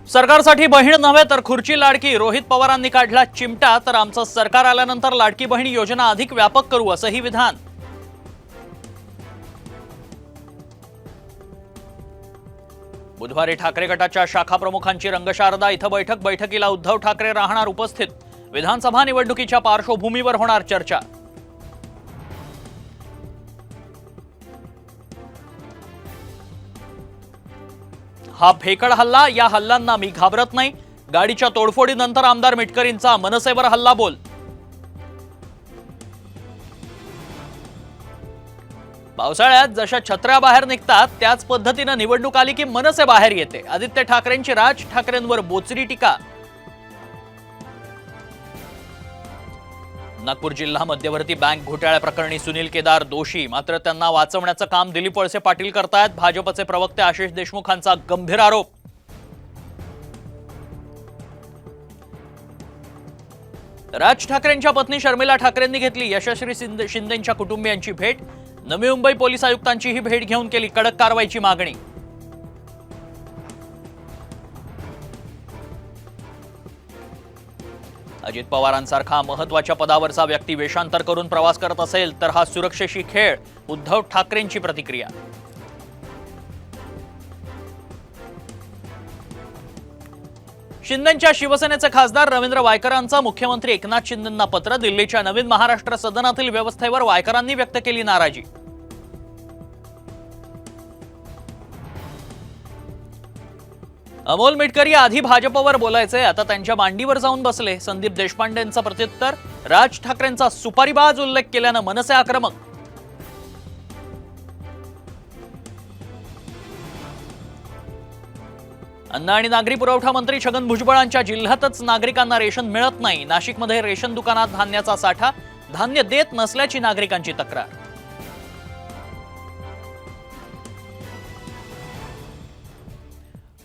सरकारसाठी बहीण नव्हे तर खुर्ची लाडकी, रोहित पवारांनी काढला चिमटा। तर आमचं सरकार आल्यानंतर लाडकी बहीण योजना अधिक व्यापक करू असंही विधान। बुधवारी ठाकरे गटाच्या शाखा प्रमुखांची रंगशारदा इथं बैठकीला उद्धव ठाकरे राहणार उपस्थित। विधानसभा निवडणुकीच्या पार्श्वभूमीवर होणार चर्चा। हा फेकड हल्ला, या हल्ल्यांना मी घाबरत नाही। गाडीच्या तोडफोडीनंतर आमदार मिटकरींचा मनसेवर हल्ला बोल। पावसाळ्यात जशा छत्र्या बाहेर निघतात त्याच पद्धतीने निवडणूक आली की मनसे बाहेर येते। आदित्य ठाकरेंची राज ठाकरेंवर बोचरी टीका। नागपूर जिल्हा मध्यवर्ती बँक घोटाळ्याप्रकरणी सुनील केदार दोषी, मात्र त्यांना वाचवण्याचं काम दिलीप वळसे पाटील करतायत। भाजपचे प्रवक्ते आशिष देशमुखांचा गंभीर आरोप। राज ठाकरेंच्या पत्नी शर्मिला ठाकरेंनी घेतली यशस्वी शिंदेंच्या कुटुंबियांची भेट। नवी मुंबई पोलीस आयुक्तांचीही भेट घेऊन केली कडक कारवाईची मागणी। अजित पवारांसारखा महत्वाच्या पदावरचा व्यक्ती वेषांतर करून प्रवास करत असेल तर हा सुरक्षेशी खेळ, उद्धव ठाकरेंची प्रतिक्रिया। शिंदेंच्या शिवसेनेचे खासदार रवींद्र वायकरांचं मुख्यमंत्री एकनाथ शिंदेंना पत्र। दिल्लीच्या नवीन महाराष्ट्र सदनातील व्यवस्थेवर वायकरांनी व्यक्त केली नाराजी। अमोल मिटकरी आधी भाजपवर बोलायचे, आता त्यांच्या मांडीवर जाऊन बसले। संदीप देशपांडेंचं प्रत्युत्तर, राज ठाकरेंचा सुपारीबाज उल्लेख केल्यानं मनसे आक्रमक। अन्न आणि नागरी पुरवठा मंत्री छगन भुजबळांच्या जिल्ह्यातच नागरिकांना रेशन मिळत नाही। नाशिकमध्ये रेशन दुकानात धान्याचा साठा, धान्य देत नसल्याची नागरिकांची तक्रार।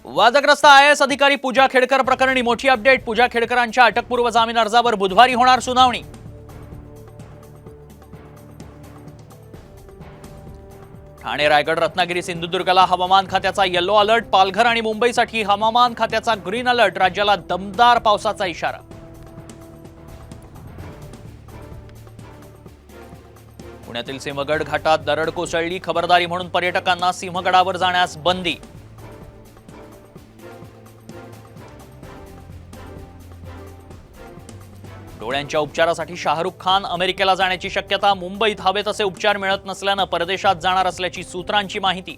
वादग्रस्त IAS अधिकारी पूजा खेडकर प्रकरणी मोठी अपडेट। पूजा खेडकरांच्या अटकपूर्व जामीन अर्जावर बुधवारी होणार सुनावणी। ठाणे, रायगड, रत्नागिरी, सिंधुदुर्गला हवामान खात्याचा येलो अलर्ट। पालघर आणि मुंबईसाठी हवामान खात्याचा ग्रीन अलर्ट। राज्याला दमदार पावसाचा इशारा। पुण्यातील सिंहगड घाटात दरड कोसळली, खबरदारी म्हणून पर्यटकांना सिंहगडावर जाण्यास बंदी। डोळ्यांच्या उपचारासाठी शाहरुख खान अमेरिकेला जाण्याची शक्यता। मुंबईत हवे तसे उपचार मिळत नसल्यानं परदेशात जाणार असल्याची सूत्रांची माहिती।